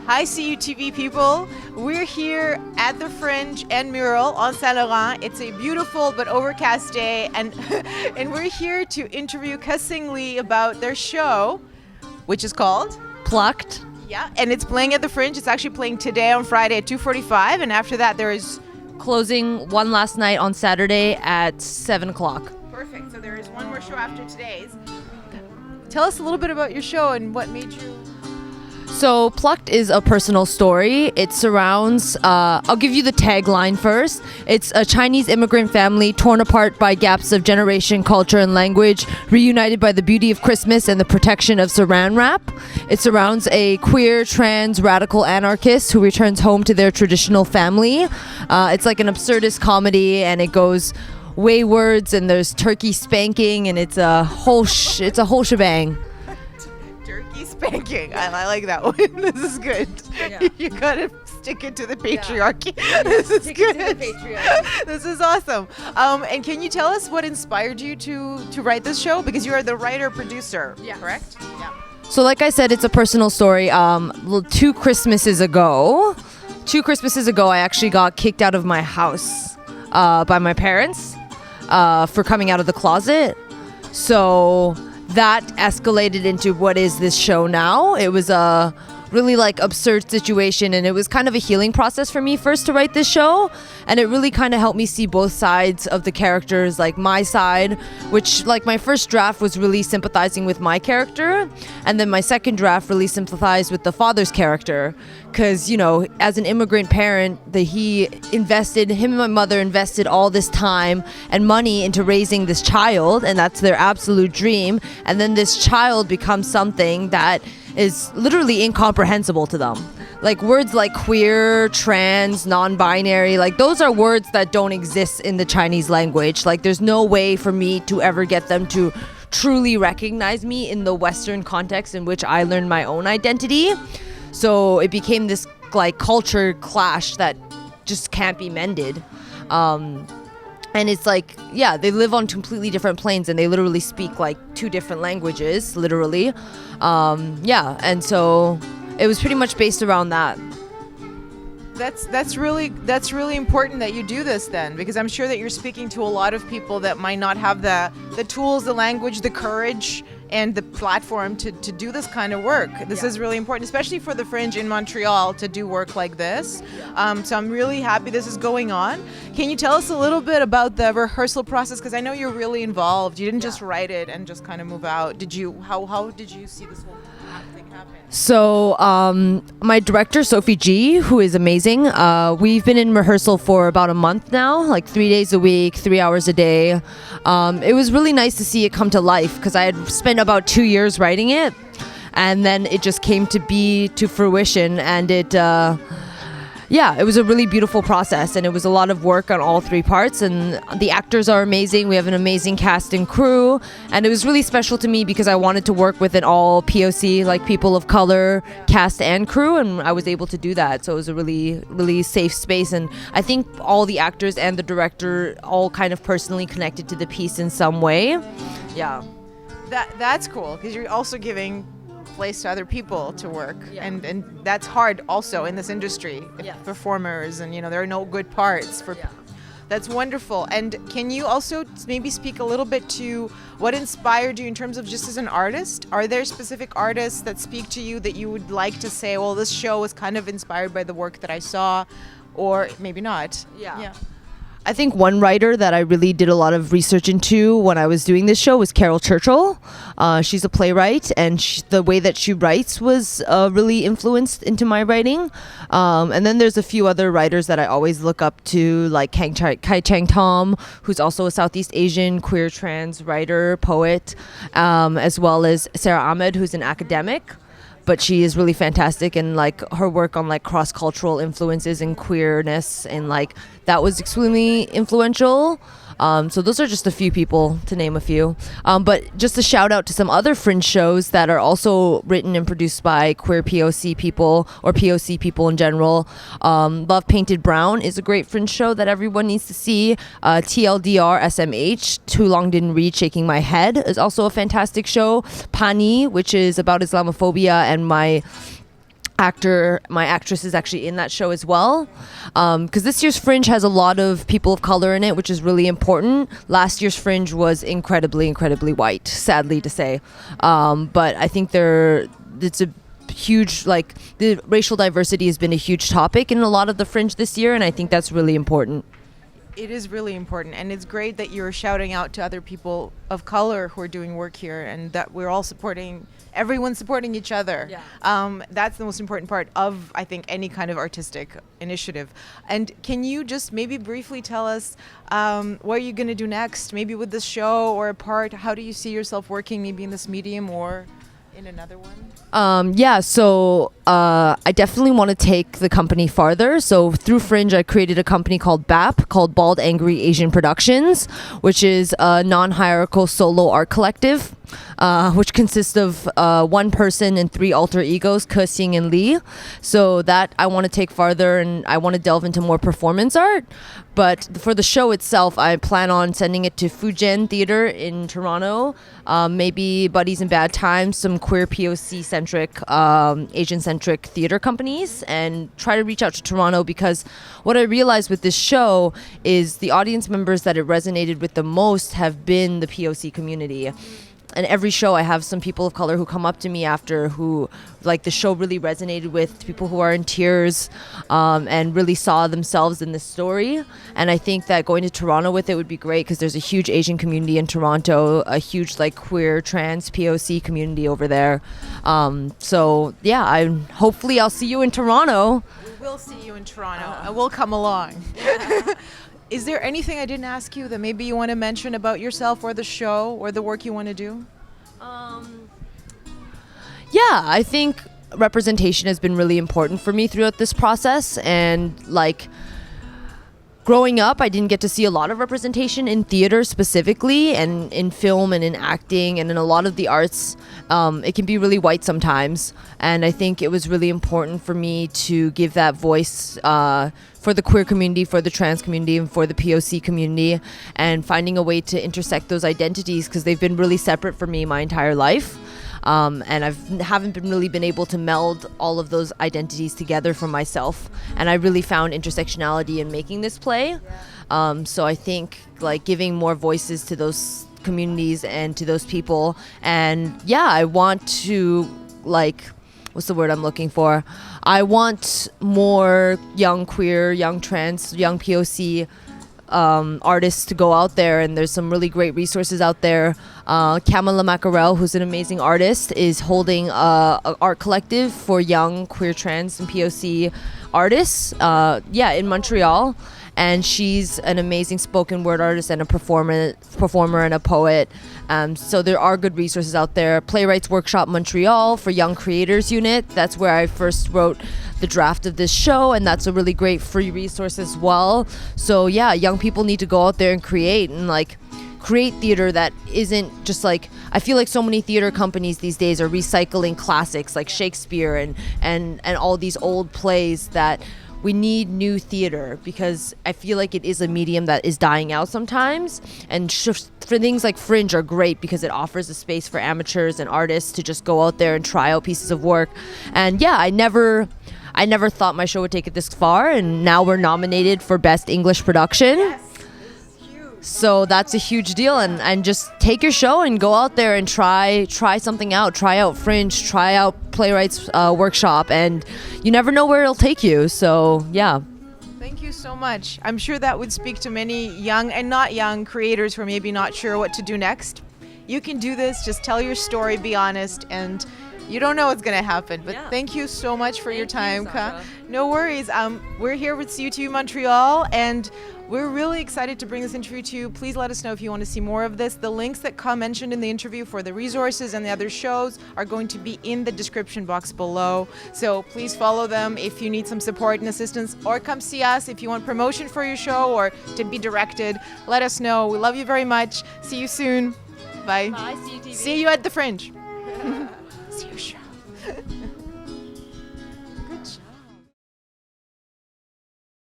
Hi CUTV people, we're here at the Fringe and Mural on Saint Laurent. It's a beautiful but overcast day and and we're here to interview Ka-Sing Lee about their show, which is called Pluck'd. Yeah, and it's playing at the Fringe. It's actually playing today on Friday at 2:45, and after that there is Closing one last night on Saturday at 7 o'clock. perfect. So there is one more show after today's. Tell us a little bit about your show and what made you. So Pluck'd is a personal story. It surrounds, I'll give you the tagline first. It's a Chinese immigrant family torn apart by gaps of generation, culture, and language, reunited by the beauty of Christmas and the protection of Saran wrap. It surrounds a queer, trans, radical anarchist who returns home to their traditional family. It's like an absurdist comedy, and it goes waywards, and there's turkey spanking, and it's a whole shebang. Turkey spanking. I like that one. This is good. Yeah. You gotta stick it to the patriarchy. This is good. This is awesome. And can you tell us what inspired you to write this show? Because you are the writer producer, correct? Yeah. So like I said, it's a personal story. Two Christmases ago, I actually got kicked out of my house by my parents for coming out of the closet. So that escalated into what is this show now. It was a really absurd situation, and it was kind of a healing process for me first to write this show, and it really kind of helped me see both sides of the characters, like my side, which my first draft was really sympathizing with my character, and then my second draft really sympathized with the father's character, because as an immigrant parent, him and my mother invested all this time and money into raising this child, and that's their absolute dream, and then this child becomes something that is literally incomprehensible to them. Words like queer, trans, non-binary, those are words that don't exist in the Chinese language. There's no way for me to ever get them to truly recognize me in the Western context in which I learned my own identity. So it became this culture clash that just can't be mended. And it's they live on completely different planes, and they literally speak two different languages, literally. And so it was pretty much based around that. That's really important that you do this then, because I'm sure that you're speaking to a lot of people that might not have the tools, the language, the courage, and the platform to do this kind of work. This is really important, especially for the Fringe in Montreal to do work like this. So I'm really happy this is going on. Can you tell us a little bit about the rehearsal process? Because I know you're really involved. You didn't just write it and just kind of move out. How did you see this whole thing happen? So my director, Sophie G, who is amazing, we've been in rehearsal for about a month now, 3 days a week, 3 hours a day. It was really nice to see it come to life, because I had spent about 2 years writing it, and then it just came to fruition, and it was a really beautiful process, and it was a lot of work on all three parts, and the actors are amazing. We have an amazing cast and crew, and it was really special to me because I wanted to work with an all POC, people of color, cast and crew, and I was able to do that. So it was a really, really safe space, and I think all the actors and the director all kind of personally connected to the piece in some way. Yeah. That's cool, because you're also giving place to other people to work, and that's hard also in this industry. Performers, and there are no good parts for. That's wonderful. And can you also maybe speak a little bit to what inspired you in terms of just as an artist? Are there specific artists that speak to you that you would like to say, well, this show was kind of inspired by the work that I saw, or maybe not? Yeah. I think one writer that I really did a lot of research into when I was doing this show was Carol Churchill. She's a playwright, and the way that she writes was really influenced into my writing. And then there's a few other writers that I always look up to, like Kai Chang Tom, who's also a Southeast Asian queer trans writer, poet, as well as Sarah Ahmed, who's an academic. But she is really fantastic, and her work on cross-cultural influences and queerness, and that was extremely influential. So those are just a few people, to name a few. But just a shout out to some other Fringe shows that are also written and produced by queer POC people, or POC people in general. Love Painted Brown is a great Fringe show that everyone needs to see. TLDR SMH, Too Long Didn't Read, Shaking My Head, is also a fantastic show. Pani, which is about Islamophobia and my my actress is actually in that show as well. Because this year's Fringe has a lot of people of color in it, which is really important. Last year's Fringe was incredibly white, sadly to say. But I think it's a huge, like, the racial diversity has been a huge topic in a lot of the Fringe this year, and I think that's really important. It is really important, and it's great that you're shouting out to other people of color who are doing work here, and that we're all everyone's supporting each other. Yeah. That's the most important part of, I think, any kind of artistic initiative. And can you just maybe briefly tell us what are you going to do next, maybe with this show or a part? How do you see yourself working maybe in this medium or in another one? So I definitely want to take the company farther. So through Fringe, I created a company called BAP, called Bald Angry Asian Productions, which is a non-hierarchical solo art collective, which consists of one person and 3 alter egos, Ke, Sing, and Lee. So that I want to take farther, and I want to delve into more performance art. But for the show itself, I plan on sending it to Fujian Theatre in Toronto, maybe Buddies in Bad Times, some queer POC-centric, Asian-centric theater companies, and try to reach out to Toronto, because what I realized with this show is the audience members that it resonated with the most have been the POC community. And every show I have some people of color who come up to me after, who like the show really resonated with, people who are in tears and really saw themselves in this story. And I think that going to Toronto with it would be great, because there's a huge Asian community in Toronto, a huge like queer, trans, POC community over there. So yeah, hopefully I'll see you in Toronto. We will see you in Toronto, and we'll come along. Is there anything I didn't ask you that maybe you want to mention about yourself or the show or the work you want to do? Yeah, I think representation has been really important for me throughout this process. And like growing up, I didn't get to see a lot of representation in theater specifically, and in film and in acting and in a lot of the arts. It can be really white sometimes. And I think it was really important for me to give that voice for the queer community, for the trans community, and for the POC community, and finding a way to intersect those identities, because they've been really separate for me my entire life. And haven't really been able to meld all of those identities together for myself. And I really found intersectionality in making this play. So I think like giving more voices to those communities and to those people. And yeah, I want to like, what's the word I'm looking for? I want more young queer, young trans, young POC artists to go out there, and there's some really great resources out there. Kamala Mackerel, who's an amazing artist, is holding a art collective for young queer, trans, and POC artists in Montreal. And she's an amazing spoken word artist and a performer and a poet. So there are good resources out there. Playwrights Workshop Montreal for Young Creators Unit. That's where I first wrote the draft of this show, and that's a really great free resource as well. So yeah, young people need to go out there and create theater that isn't just like, I feel like so many theater companies these days are recycling classics like Shakespeare and all these old plays. That we need new theater, because I feel like it is a medium that is dying out sometimes. And for things like Fringe are great, because it offers a space for amateurs and artists to just go out there and try out pieces of work. And yeah, I never thought my show would take it this far, and now we're nominated for Best English Production. Yes. So that's a huge deal, and just take your show and go out there and try something out. Try out Fringe, try out Playwrights Workshop, and you never know where it'll take you. So yeah. Thank you so much. I'm sure that would speak to many young and not young creators who are maybe not sure what to do next. You can do this, just tell your story, be honest, and you don't know what's going to happen. But Thank you so much for your time, Ka. No worries. We're here with CUTV Montreal, and we're really excited to bring this interview to you. Please let us know if you want to see more of this. The links that Ka mentioned in the interview for the resources and the other shows are going to be in the description box below. So please follow them if you need some support and assistance, or come see us if you want promotion for your show or to be directed. Let us know. We love you very much. See you soon. Bye. Bye, CUTV. See you at the Fringe. See you, show.